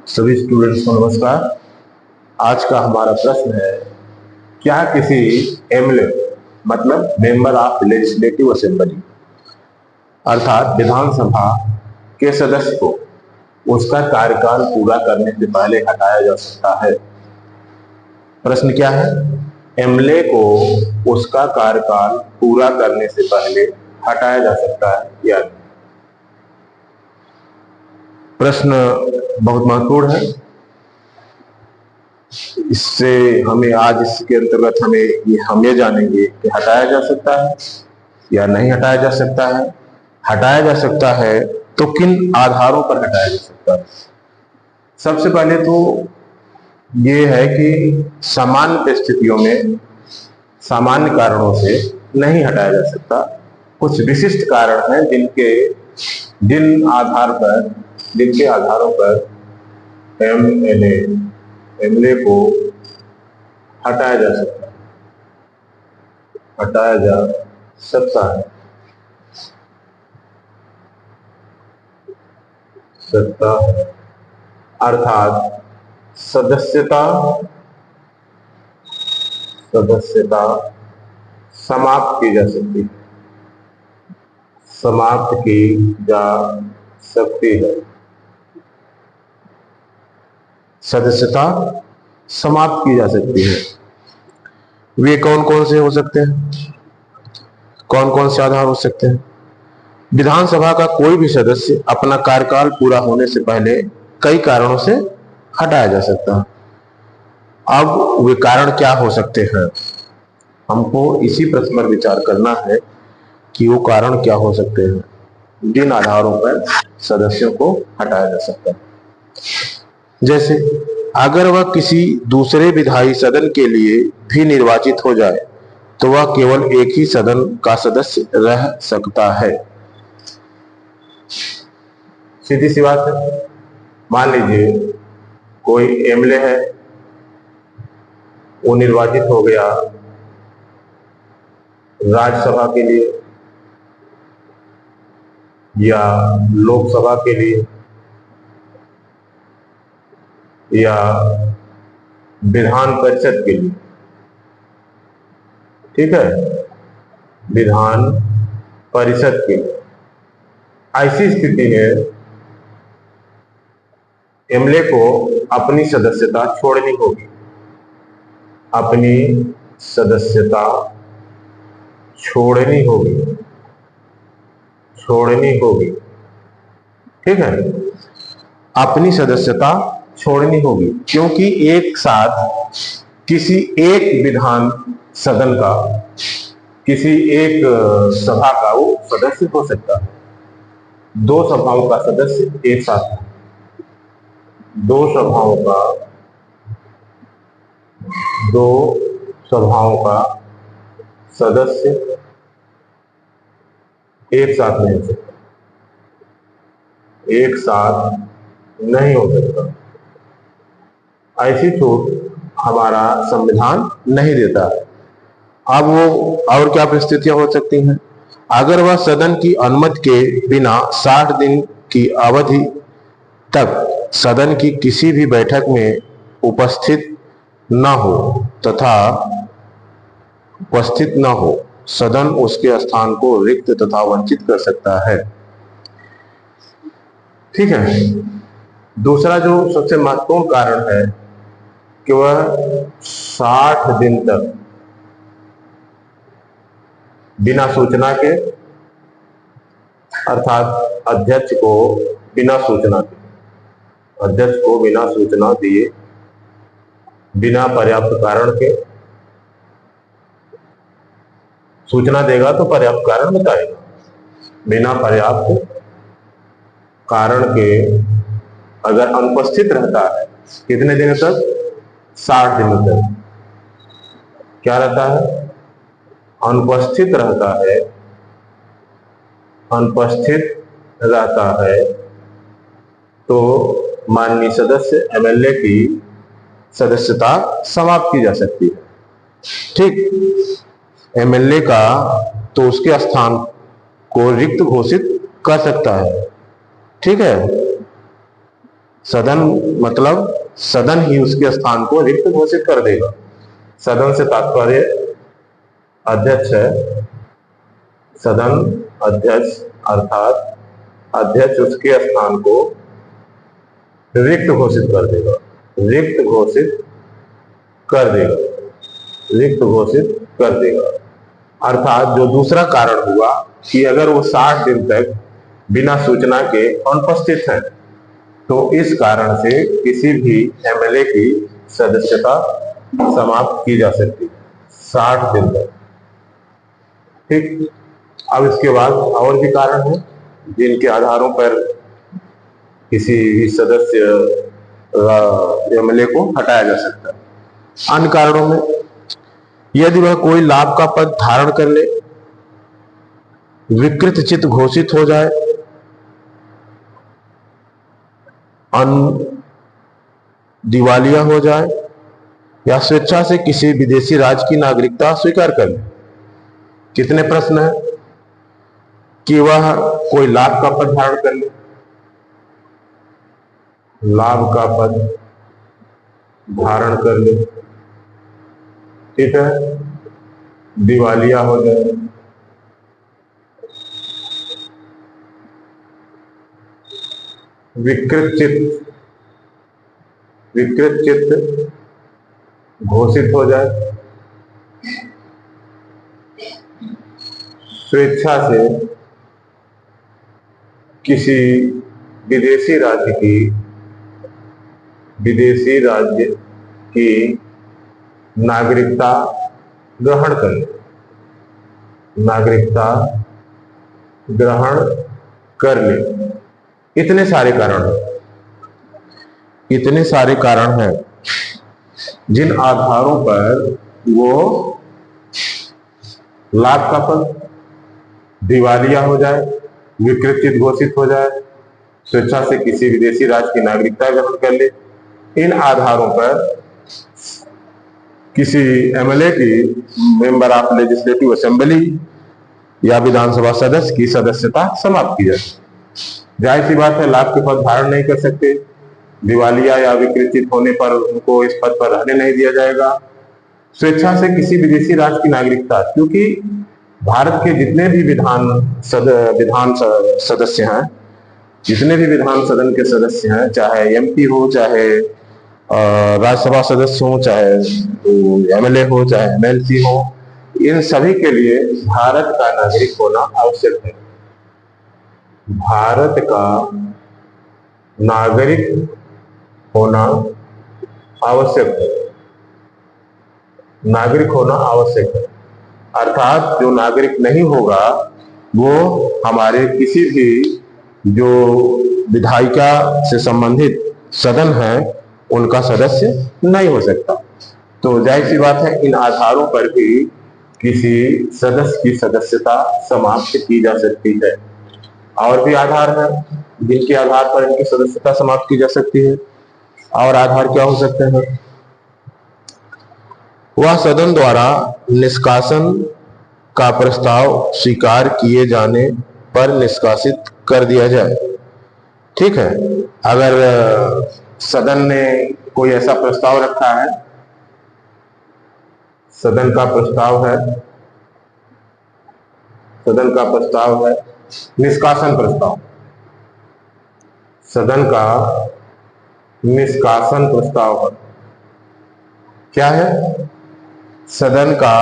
सभी स्टूडेंट्स को नमस्कार। आज का हमारा प्रश्न है, क्या किसी एमएलए मतलब मेंबर ऑफ लेजिस्लेटिव असेंबली अर्थात विधानसभा के सदस्य को उसका कार्यकाल पूरा करने से पहले हटाया जा सकता है? प्रश्न क्या है? एमएलए को उसका कार्यकाल पूरा करने से पहले हटाया जा सकता है या नहीं? प्रश्न बहुत महत्वपूर्ण है। इससे हमें आज इसके अंतर्गत हम ये जानेंगे कि हटाया जा सकता है या नहीं हटाया जा सकता है। हटाया जा सकता है तो किन आधारों पर हटाया जा सकता है? सबसे पहले तो ये है कि सामान्य परिस्थितियों में सामान्य कारणों से नहीं हटाया जा सकता। कुछ विशिष्ट कारण हैं जिनके आधारों पर एमएलए को हटाया जा सकता है। अर्थात सदस्यता समाप्त की जा सकती है। सदस्यता समाप्त की जा सकती है। वे कौन कौन से हो सकते हैं? कौन कौन से आधार हो सकते हैं? विधानसभा का कोई भी सदस्य अपना कार्यकाल पूरा होने से पहले कई कारणों से हटाया जा सकता है। अब वे कारण क्या हो सकते हैं? हमको इसी प्रश्न पर विचार करना है कि वो कारण क्या हो सकते हैं जिन आधारों पर सदस्यों को हटाया जा सकता है। जैसे अगर वह किसी दूसरे विधायी सदन के लिए भी निर्वाचित हो जाए तो वह केवल एक ही सदन का सदस्य रह सकता है। सीधी सी बात है। मान लीजिए कोई एमएलए है, वो निर्वाचित हो गया राज्यसभा के लिए या लोकसभा के लिए या विधान परिषद के लिए। ठीक है, विधान परिषद के लिए। ऐसी स्थिति में एमएलए को अपनी सदस्यता छोड़नी होगी। ठीक है, अपनी सदस्यता छोड़नी होगी क्योंकि एक साथ किसी एक विधान सदन का, किसी एक सभा का वो सदस्य हो सकता है। दो सभाओं का सदस्य एक साथ, दो सभाओं का सदस्य एक साथ नहीं हो सकता। ऐसी छूट हमारा संविधान नहीं देता है। अब वो और क्या परिस्थितियां हो सकती हैं? अगर वह सदन की अनुमति के बिना 60 दिन की अवधि तक सदन की किसी भी बैठक में उपस्थित न हो, सदन उसके स्थान को रिक्त तथा वंचित कर सकता है। ठीक है। दूसरा जो सबसे महत्वपूर्ण कारण है कि वह 60 दिन तक बिना सूचना के, अर्थात अध्यक्ष को बिना सूचना दिए, बिना पर्याप्त कारण के, सूचना देगा तो पर्याप्त कारण बताएगा, बिना पर्याप्त कारण के अगर अनुपस्थित रहता है, कितने दिनों तक? 60 दिनों तक क्या रहता है? अनुपस्थित रहता है तो माननीय सदस्य एमएलए की सदस्यता समाप्त की जा सकती है। ठीक, एमएलए का तो उसके स्थान को रिक्त घोषित कर सकता है। ठीक है, सदन मतलब सदन ही उसके स्थान को रिक्त घोषित कर देगा। सदन से तात्पर्य अध्यक्ष है। सदन अध्यक्ष अर्थात अध्यक्ष उसके स्थान को रिक्त घोषित कर देगा, रिक्त घोषित कर देगा, रिक्त घोषित कर देगा। अर्थात जो दूसरा कारण हुआ कि अगर वो 60 दिन तक बिना सूचना के अनुपस्थित है तो इस कारण से किसी भी एमएलए की सदस्यता समाप्त की जा सकती है 60 दिन तक। ठीक, अब इसके बाद और भी कारण है जिनके आधारों पर किसी भी सदस्य एमएलए को हटाया जा सकता है। अन्य कारणों में यदि वह कोई लाभ का पद धारण कर ले, विकृत चित्त घोषित हो जाए, दिवालिया हो जाए या स्वेच्छा से किसी विदेशी राज्य की नागरिकता स्वीकार कर ले। कितने प्रश्न है कि वह कोई लाभ का पद धारण कर ले, लाभ का पद धारण कर ले, ठीक है, दिवालिया हो जाए, विकृत चित्त घोषित हो जाए, स्वेच्छा से किसी विदेशी राज्य की नागरिकता ग्रहण कर ले, नागरिकता ग्रहण कर ले। इतने सारे कारण हैं, इतने सारे कारण हैं जिन आधारों पर वो लाभ का पद, दिवालिया हो जाए, विकृत चित्त घोषित हो जाए, स्वेच्छा से किसी विदेशी राज्य की नागरिकता ग्रहण कर ले। इन आधारों पर किसी एमएलए की, मेंबर ऑफ लेजिस्लेटिव असेंबली या विधानसभा सदस्य की सदस्यता समाप्त की जाए। जाहिर सी बात है, लाभ के पद धारण नहीं कर सकते, दिवालिया या विकृत होने पर उनको इस पद पर रहने नहीं दिया जाएगा। स्वेच्छा से किसी विदेशी राज्य की नागरिकता, क्योंकि भारत के जितने भी विधान सदस्य हैं, जितने भी विधान सदन के सदस्य हैं, चाहे एमपी हो, चाहे राज्यसभा सदस्य हो, चाहे एमएलए हो, चाहे एमएलसी हो, इन सभी के लिए भारत का नागरिक होना आवश्यक है। भारत का नागरिक होना आवश्यक है, नागरिक होना आवश्यक है। अर्थात जो नागरिक नहीं होगा वो हमारे किसी भी जो विधायिका से संबंधित सदन है उनका सदस्य नहीं हो सकता। तो जाहिर सी बात है, इन आधारों पर भी किसी सदस्य की सदस्यता समाप्त की जा सकती है। और भी आधार हैं जिनके आधार पर इनकी सदस्यता समाप्त की जा सकती है। और आधार क्या हो सकते हैं? वह सदन द्वारा निष्कासन का प्रस्ताव स्वीकार किए जाने पर निष्कासित कर दिया जाए। ठीक है, अगर सदन ने कोई ऐसा प्रस्ताव रखा है, सदन का प्रस्ताव है, सदन का प्रस्ताव है निष्कासन प्रस्ताव, सदन का निष्कासन प्रस्ताव है, क्या है? सदन का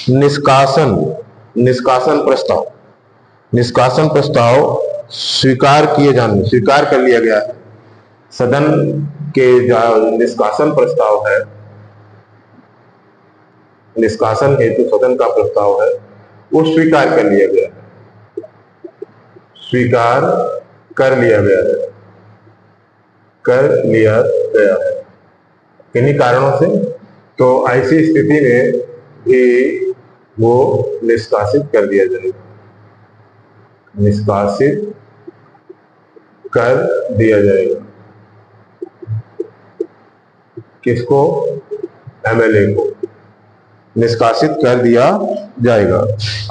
निष्कासन प्रस्ताव, निष्कासन प्रस्ताव स्वीकार कर लिया गया है। सदन के जो निष्कासन प्रस्ताव है, निष्कासन हेतु सदन का प्रस्ताव है, वो स्वीकार कर लिया गया है, स्वीकार कर लिया गया है, कर लिया गया है किन्हीं कारणों से। तो ऐसी स्थिति में भी वो निष्कासित कर दिया जाएगा, निष्कासित कर दिया जाएगा। किसको? एमएलए को निष्कासित कर दिया जाएगा।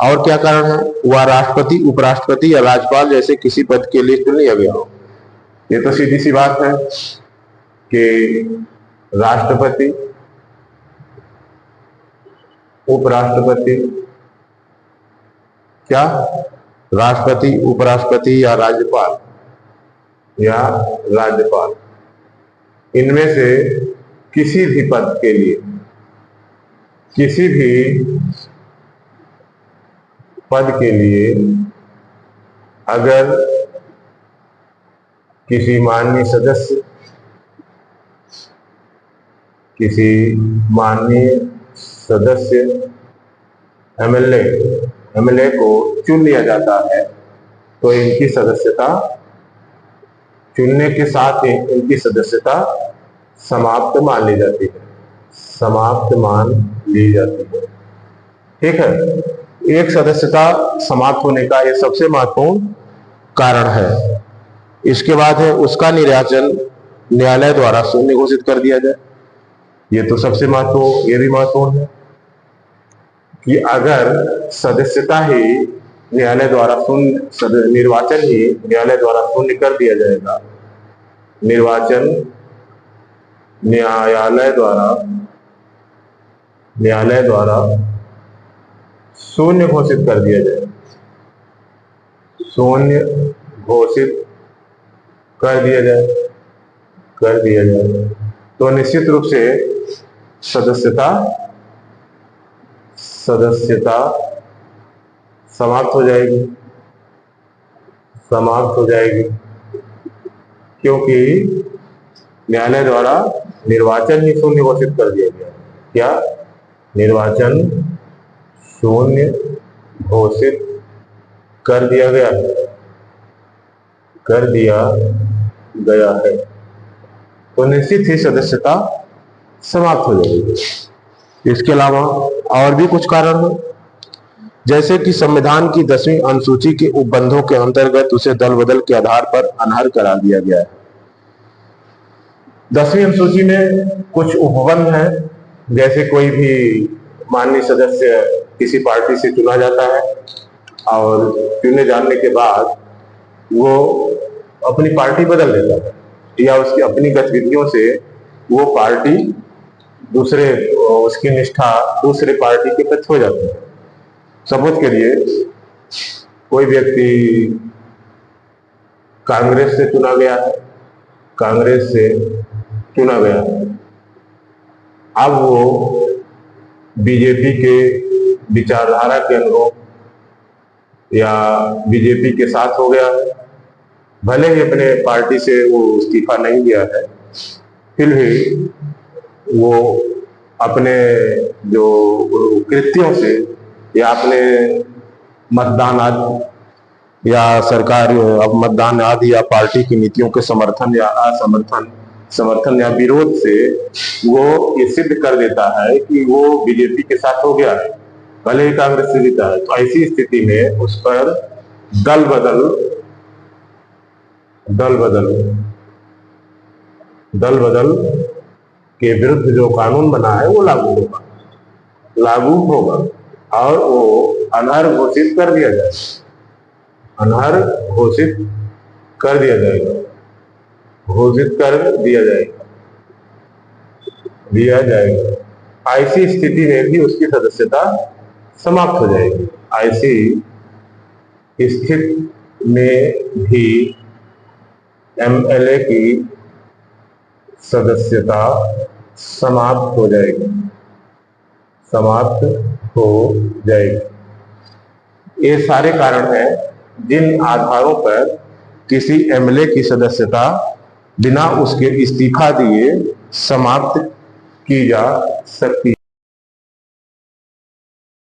और क्या कारण है? वह राष्ट्रपति, उपराष्ट्रपति या राज्यपाल जैसे किसी पद के लिए चुन लिया गया हो, ये तो सीधी सी बात है कि राष्ट्रपति, उपराष्ट्रपति, क्या राष्ट्रपति, उपराष्ट्रपति या राज्यपाल, इनमें से किसी भी पद के लिए, किसी भी पद के लिए अगर किसी माननीय सदस्य, एमएलए को चुन लिया जाता है तो इनकी सदस्यता, चुनने के साथ ही इनकी सदस्यता समाप्त मान ली जाती है, समाप्त मान ली जाती है। ठीक है, एक सदस्यता समाप्त होने का यह सबसे महत्वपूर्ण कारण है। इसके बाद है उसका निर्वाचन न्यायालय द्वारा शून्य घोषित कर दिया जाए। ये तो सबसे महत्वपूर्ण, ये भी महत्वपूर्ण है कि अगर सदस्यता ही न्यायालय द्वारा शून्य, निर्वाचन ही न्यायालय द्वारा शून्य कर दिया जाएगा, निर्वाचन न्यायालय द्वारा शून्य घोषित कर दिया जाए, शून्य घोषित कर दिया जाए तो निश्चित रूप से सदस्यता समाप्त हो जाएगी, क्योंकि न्यायालय द्वारा निर्वाचन ही शून्य घोषित कर दिया गया। क्या निर्वाचन शून्य घोषित कर दिया गया है तो निश्चित ही सदस्यता समाप्त हो जाएगी। इसके अलावा और भी कुछ कारण हैं, जैसे कि संविधान की 10वीं अनुसूची के उपबंधों के अंतर्गत उसे दल बदल के आधार पर अनर्ह करार दिया गया है। 10वीं अनुसूची में कुछ उपबंध हैं, जैसे कोई भी माननीय सदस्य किसी पार्टी से चुना जाता है और चुने जाने के बाद वो अपनी पार्टी बदल देता है या उसकी अपनी गतिविधियों से वो पार्टी उसकी निष्ठा दूसरे पार्टी के प्रति हो जाती है। सबूत के लिए कोई व्यक्ति कांग्रेस से चुना गया है, अब वो बीजेपी के विचारधारा के अनुरूप या बीजेपी के साथ हो गया है, भले ही अपने पार्टी से वो इस्तीफा नहीं दिया है, फिर भी वो अपने जो कृत्यों से या अपने मतदान आदि या सरकार मतदान आदि या पार्टी की नीतियों के समर्थन या समर्थन या विरोध से वो ये सिद्ध कर देता है कि वो बीजेपी के साथ हो गया है, भले ही कांग्रेस से जीता है। तो ऐसी स्थिति में उस पर दल बदल के विरुद्ध जो कानून बना है वो लागू होगा और वो अनर्ह घोषित कर दिया जाएगा। ऐसी स्थिति में भी उसकी सदस्यता समाप्त हो जाएगी। ऐसी स्थिति में भी एमएलए की सदस्यता समाप्त हो जाएगी। ये सारे कारण हैं जिन आधारों पर किसी एमएलए की सदस्यता बिना उसके इस्तीफा दिए समाप्त की जा सकती है।